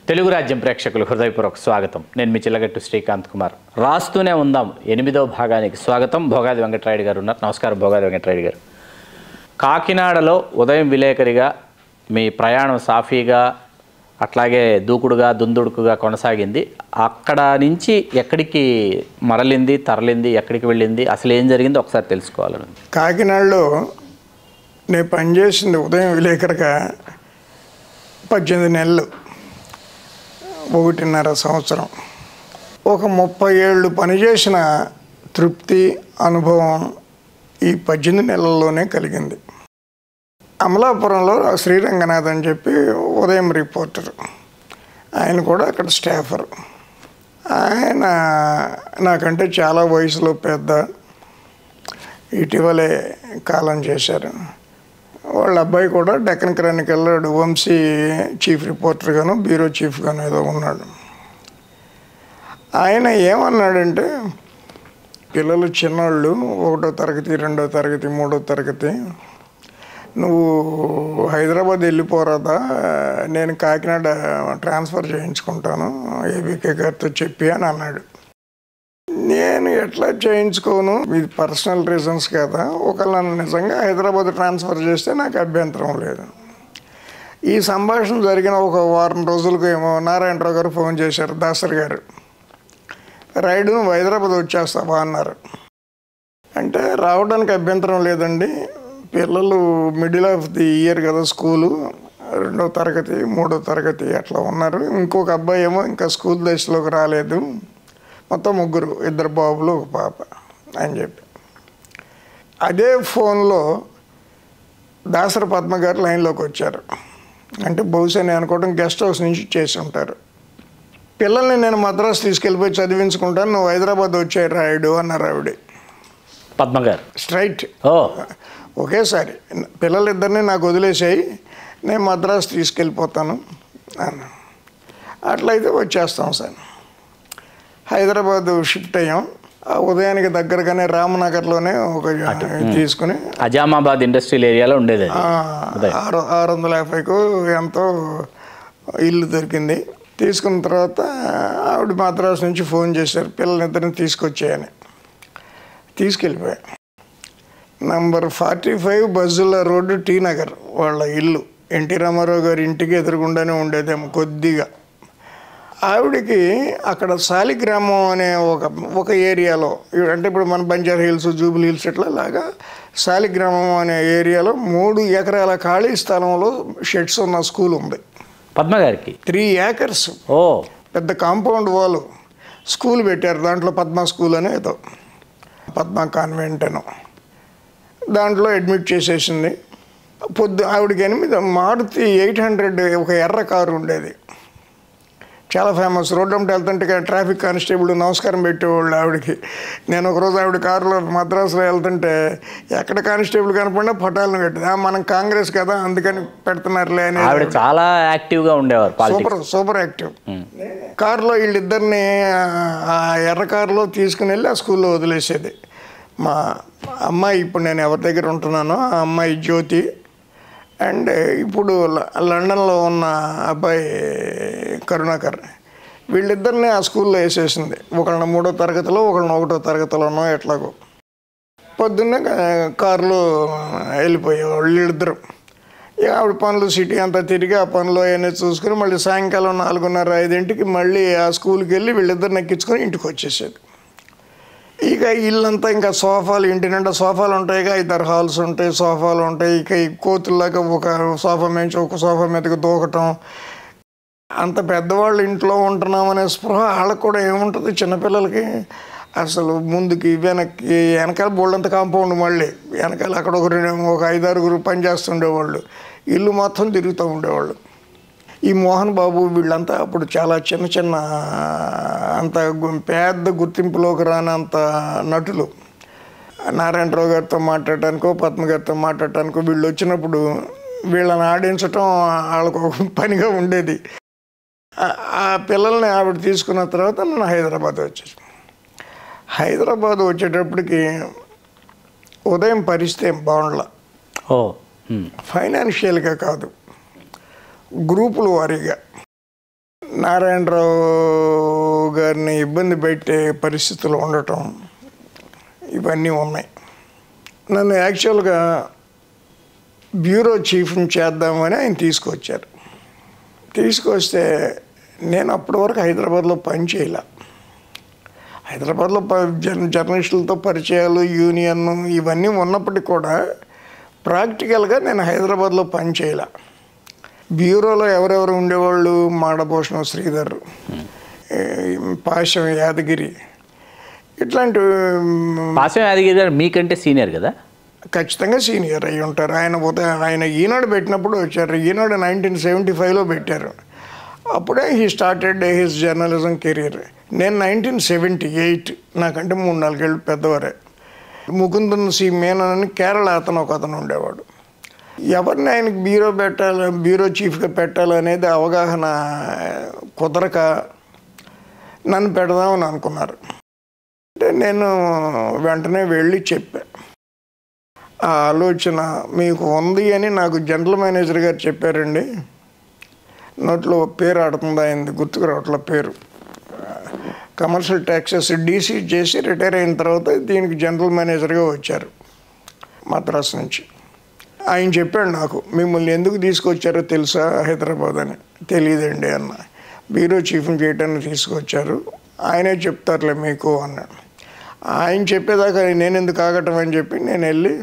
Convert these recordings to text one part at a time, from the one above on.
తెలుగు రాజ్యం ప్రేక్షకులు హృదయపూర్వక స్వాగతం. నేను మీ చిల్లగట్టు శ్రీకాంత్ కుమార్. రాస్తూనే ఉందాం 8వ భాగానికి స్వాగతం. భోగాది వెంకటరాయుడు గారు ఉన్నారు. నమస్కారం భోగాది వెంకటరాయుడు గారు. కాకినాడలో ఉదయం విలేకరిగా మీ ప్రయాణం సాఫీగా అట్లాగే దూకుడుగా దుందుడుకుగా కొనసాగింది. అక్కడ నుంచి ఎక్కడికి మరలింది, తరలింది, ఎక్కడికి వెళ్ళింది, అసలు ఏం జరిగింది ఒకసారి తెలుసుకోవాలని. కాకినాడలో నేను పనిచేసింది ఉదయం విలేకరిగా 18 నెలలు, 1.5 సంవత్సరం. ఒక 30 ఏళ్ళు పనిచేసిన తృప్తి అనుభవం ఈ 18 నెలల్లోనే కలిగింది. అమలాపురంలో శ్రీరంగనాథ్ అని చెప్పి ఉదయం రిపోర్టర్, ఆయన కూడా అక్కడ స్టాఫర్. ఆయన నాకంటే చాలా వయసులో పెద్ద, ఇటీవలే కాలం చేశారు. వాళ్ళ అబ్బాయి కూడా డెక్కన్ క్రానికల్లో వంశీ చీఫ్ రిపోర్టర్గాను బ్యూరో చీఫ్గాను ఏదో ఉన్నాడు. ఆయన ఏమన్నాడంటే, పిల్లలు చిన్నోళ్ళు 1వ తరగతి 2వ తరగతి 3వ తరగతి, నువ్వు హైదరాబాద్ వెళ్ళిపోరాదా, నేను కాకినాడ ట్రాన్స్ఫర్ చేయించుకుంటాను ఏబీకే గారితో చెప్పి అని అన్నాడు. నేను ఎట్లా చేయించుకోను, ఇది పర్సనల్ రీజన్స్ కదా, ఒకవేళ నన్ను నిజంగా హైదరాబాద్ ట్రాన్స్ఫర్ చేస్తే నాకు అభ్యంతరం లేదు. ఈ సంభాషణ జరిగిన ఒక వారం రోజులకు ఏమో నారాయణరావు గారు ఫోన్ చేశారు, దాసరి గారు, రైడు నువ్వు హైదరాబాద్ వచ్చేస్తావా అన్నారు. అంటే రావడానికి అభ్యంతరం లేదండి, పిల్లలు మిడిల్ ఆఫ్ ది ఇయర్ కదా, స్కూలు 2వ తరగతి 3వ తరగతి అట్లా ఉన్నారు, ఇంకొక అబ్బాయి ఏమో ఇంకా స్కూల్ దశలోకి రాలేదు, మొత్తం 3, 2 బాబులు 1 పాప అని చెప్పి. అదే ఫోన్లో దాసరి పద్మ గారు లైన్లోకి వచ్చారు. అంటే బహుశా నేను అనుకోవడం గెస్ట్ హౌస్ నుంచి చేసి ఉంటారు. పిల్లల్ని నేను మద్రాసు తీసుకెళ్ళిపోయి చదివించుకుంటాను, నువ్వు హైదరాబాద్ వచ్చాయి రాయుడు అన్నారు ఆవిడ. పద్మ గారు స్ట్రైట్ ఒకేసారి, పిల్లలిద్దరినీ నాకు వదిలేసాయి, నేను మద్రాసు తీసుకెళ్ళిపోతాను అన్న. అట్లయితే వచ్చేస్తాం సార్. హైదరాబాద్ షిఫ్ట్ అయ్యాం. ఉదయానికి దగ్గరగానే రామనగర్లోనే ఒక తీసుకుని, అజామాబాద్ ఇండస్ట్రియల్ ఏరియాలో ఉండేది, 650కు ఎంతో ఇల్లు దొరికింది. తీసుకున్న తర్వాత ఆవిడ మద్రాసు నుంచి ఫోన్ చేశారు, పిల్లలిద్దరిని తీసుకొచ్చాయని. తీసుకెళ్ళిపోయా. Number 45 Bazullah road, T Nagar వాళ్ళ ఇల్లు. ఎన్టీ రామారావు గారి ఇంటికి ఎదురుగుండానే ఉండేదేమో కొద్దిగా. ఆవిడకి అక్కడ శాలిగ్రామం అనే ఒక ఏరియాలో, అంటే ఇప్పుడు మన బంజారా హిల్స్, జూబిలీ హిల్స్ ఇట్లా లాగా శాలిగ్రామం అనే ఏరియాలో 3 ఎకరాల ఖాళీ స్థలంలో షెడ్స్ ఉన్న స్కూల్ ఉంది పద్మ గారికి. 3 ఏకర్స్, పెద్ద కాంపౌండ్ వాల్, స్కూల్ పెట్టారు. దాంట్లో పద్మ స్కూల్ అని ఏదో, పద్మ కాన్వెంట్ అనో, దాంట్లో అడ్మిట్ చేసేసింది. ఆవిడకి 8 మారుతి 800 ఒక ఎర్ర కారు ఉండేది, చాలా ఫేమస్. రోడ్డు అంటే వెళ్తుంటే ట్రాఫిక్ కానిస్టేబుల్ నమస్కారం పెట్టేవాళ్ళు ఆవిడకి. నేను ఒకరోజు ఆవిడ కారులో మద్రాసులో వెళ్తుంటే ఎక్కడ కానిస్టేబుల్ కనపడినా పటాలను కట్టింది. మనం కాంగ్రెస్ కదా అందుకని పెడుతున్నారులే అని. ఆవిడ చాలా యాక్టివ్గా ఉండేవారు, సూపర్ యాక్టివ్. కారులో వీళ్ళిద్దరిని ఆ ఎర్ర కారులో తీసుకుని వెళ్ళి ఆ స్కూల్లో వదిలేసేది. మా అమ్మాయి, ఇప్పుడు నేను ఎవరి దగ్గర ఉంటున్నానో ఆ అమ్మాయి జ్యోతి, అండ్ ఇప్పుడు లండన్లో ఉన్న అబ్బాయి కరుణాకర్, వీళ్ళిద్దరిని ఆ స్కూల్లో వేసేసింది. ఒకళ్ళని 3వ తరగతిలో, ఒకళ్ళని 1వ తరగతిలోనో ఎట్లాగో. పొద్దున్నే కారులో వెళ్ళిపోయేవాళ్ళు వీళ్ళిద్దరు. ఆవిడ పనులు సిటీ అంతా తిరిగి ఆ పనులు అవన్నీ చూసుకుని మళ్ళీ సాయంకాలం 4:30-5కి మళ్ళీ ఆ స్కూల్కి వెళ్ళి వీళ్ళిద్దరిని ఎక్కించుకొని ఇంటికి వచ్చేసేది. ఇక ఇల్లంతా ఇంకా సోఫాలు, ఇంటి నిండా సోఫాలు ఉంటాయి, 5 హాల్స్ ఉంటాయి, సోఫాలు ఉంటాయి. ఇక ఈ కోతుల్లాగా ఒక సోఫా నుంచి ఒక సోఫా మీదకి దూకటం. అంత పెద్దవాళ్ళు ఇంట్లో ఉంటున్నామనే స్పృహ వాళ్ళకు కూడా ఏముంటుంది చిన్నపిల్లలకి. అసలు ముందుకి వెనక్కి వెనకాల బోల్డంత కాంపౌండ్, మళ్ళీ వెనకాల అక్కడ ఒక 5-6 పని చేస్తుండేవాళ్ళు, ఇల్లు మొత్తం తిరుగుతూ ఉండేవాళ్ళు. ఈ మోహన్ బాబు వీళ్ళంతా అప్పుడు చాలా చిన్న అంత పెద్ద గుర్తింపులోకి రానంత నటులు. నారాయణరావు గారితో మాట్లాడటానికో పద్మ గారితో మాట్లాడటానికో వీళ్ళు వచ్చినప్పుడు వీళ్ళని ఆడించటం వాళ్ళకు ఒక పనిగా ఉండేది. ఆ పిల్లల్ని ఆవిడ తీసుకున్న తర్వాత నేను హైదరాబాద్ వచ్చేసి, హైదరాబాద్ వచ్చేటప్పటికి ఉదయం పరిస్థితి ఏం బాగుండలా. ఫైనాన్షియల్గా కాదు, గ్రూపుల వారీగా నారాయణరావు గారిని ఇబ్బంది పెట్టే పరిస్థితులు ఉండటం ఇవన్నీ ఉన్నాయి. నన్ను యాక్చువల్గా బ్యూరో చీఫ్ని చేద్దామని ఆయన తీసుకొచ్చారు. తీసుకొస్తే నేను అప్పటి వరకు హైదరాబాద్లో పని చేయలే. హైదరాబాద్లో జర్నలిస్టులతో పరిచయాలు, యూనియన్ ఇవన్నీ ఉన్నప్పటికీ కూడా ప్రాక్టికల్గా నేను హైదరాబాద్లో పని చేయలే. బ్యూరోలో ఎవరెవరు ఉండేవాళ్ళు, మాడభూషణం శ్రీధర్, పాశం యాదగిరి, ఇట్లాంటి. పాశం యాదగిరి గారు మీకంటే సీనియర్ కదా? ఖచ్చితంగా సీనియర్ అయి ఉంటారు. ఆయన ఈనాడు పెట్టినప్పుడు వచ్చారు. ఈనాడు 1975లో పెట్టారు. అప్పుడే he started his journalism career. నేను 1978, నాకంటే 3-4 ఏళ్ళు పెద్దవారే. ముకుందన్ సి మేనన్ అని కేరళ అతను ఉండేవాడు. ఎవరిని ఆయనకి బ్యూరో చీఫ్గా పెట్టాలనేది అవగాహన కుదరక నన్ను పెడదామని అనుకున్నారు. అంటే నేను వెంటనే వెళ్ళి చెప్పాను, ఆ ఆలోచన మీకు ఉంది అని నాకు జనరల్ మేనేజర్ గారు చెప్పారండి. నోట్లో పేరు ఆడుతుంది, అయింది గుర్తుకు రావట్ల పేరు. కమర్షియల్ ట్యాక్సెస్ డీసీ చేసి రిటైర్ అయిన తర్వాత దీనికి జనరల్ మేనేజర్గా వచ్చారు మద్రాసు నుంచి. ఆయన చెప్పాడు నాకు, మిమ్మల్ని ఎందుకు తీసుకొచ్చారో తెలుసా హైదరాబాద్ అని. తెలియదండి అన్న. బ్యూరో చీఫ్ని చేయడానికి తీసుకొచ్చారు, ఆయనే చెప్తారులే మీకు అన్నాడు. ఆయన చెప్పేదాకా నేను ఎందుకు ఆగటం అని చెప్పి నేను వెళ్ళి,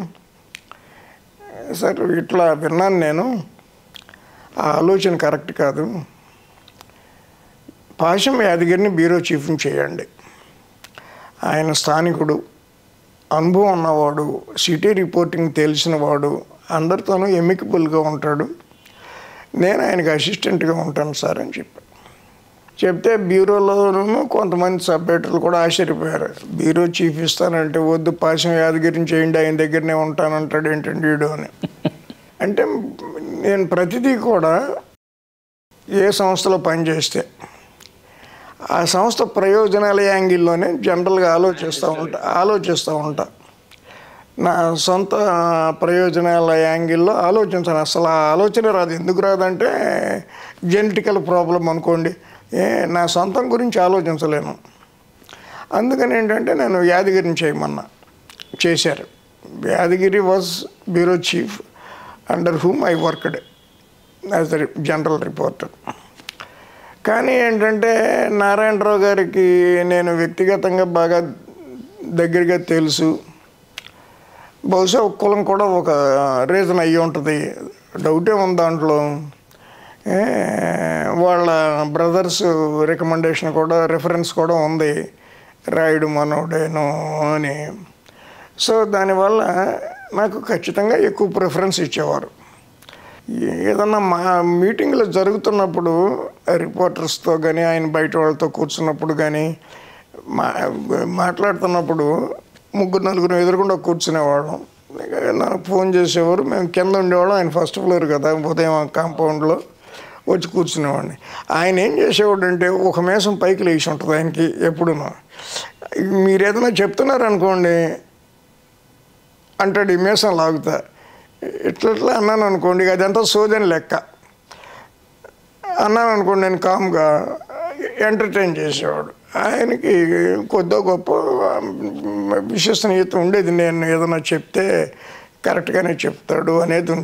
సార్ ఇట్లా విన్నాను నేను, ఆ ఆలోచన కరెక్ట్ కాదు, పాశం యాదగిరిని బ్యూరో చీఫ్ని చేయండి. ఆయన స్థానికుడు, అనుభవం ఉన్నవాడు, సిటీ రిపోర్టింగ్ తెలిసినవాడు, అందరితోనూ ఎమికబుల్గా ఉంటాడు, నేను ఆయనకి అసిస్టెంట్గా ఉంటాను సార్ అని చెప్తే బ్యూరోలోనూ కొంతమంది సబ్ ఎడిటర్లు కూడా ఆశ్చర్యపోయారు. బ్యూరో చీఫ్ ఇస్తానంటే వద్దు, పాశం యాదగిరిని చేయండి, ఆయన దగ్గరనే ఉంటానంటాడు ఏంటండి వీడు అని. అంటే నేను ప్రతిదీ కూడా ఏ సంస్థలో పనిచేస్తే ఆ సంస్థ ప్రయోజనాల యాంగిల్లోనే జనరల్గా ఆలోచిస్తూ ఉంటా. నా సొంత ప్రయోజనాల యాంగిల్లో ఆలోచించాను. అసలు ఆ ఆలోచన రాదు. ఎందుకు రాదంటే జెనెటికల్ ప్రాబ్లం అనుకోండి, నా సొంతం గురించి ఆలోచించలేను. అందుకని ఏంటంటే నేను యాదగిరిని చేయమన్నా, చేశారు. Yadagiri was bureau chief under whom I worked as the general reporter. కానీ ఏంటంటే నారాయణరావు గారికి నేను వ్యక్తిగతంగా బాగా దగ్గరగా తెలుసు. బహుశా ఒక కులం కూడా ఒక రీజన్ అయ్యి ఉంటుంది, డౌటే ఉంది దాంట్లో. వాళ్ళ బ్రదర్స్ రికమెండేషన్ కూడా, రిఫరెన్స్ కూడా ఉంది, రాయుడు మనోడేను అని. సో దానివల్ల నాకు ఖచ్చితంగా ఎక్కువ ప్రిఫరెన్స్ ఇచ్చేవారు. ఏదన్నా మీటింగ్లు జరుగుతున్నప్పుడు రిపోర్టర్స్తో కానీ, ఆయన బయట వాళ్ళతో కూర్చున్నప్పుడు కానీ, మాట్లాడుతున్నప్పుడు 3-4 ఎదురుకుండా కూర్చునేవాళ్ళం. నాకు ఫోన్ చేసేవారు, మేము కింద ఉండేవాళ్ళం, ఆయన ఫస్ట్ ఫ్లోర్ కదా, ఉదయం కాంపౌండ్లో వచ్చి కూర్చునేవాడిని. ఆయన ఏం చేసేవాడు అంటే ఒక మేసం పైకి లేచి ఉంటుంది ఆయనకి ఎప్పుడూ. మీరు ఏదైనా చెప్తున్నారనుకోండి అంటాడు, ఈ మేసం లాగుతా. ఇట్లా అన్నాను అనుకోండి, అదంతా సోదని లెక్క. అన్నాను అనుకోండి, నేను కామ్గా ఎంటర్టైన్ చేసేవాడు. ఆయనకి కొద్దో గొప్ప విశ్వసనీయత ఉండేది. నేను ఏదైనా చెప్తే కరెక్ట్గానే చెప్తాడు అనేది.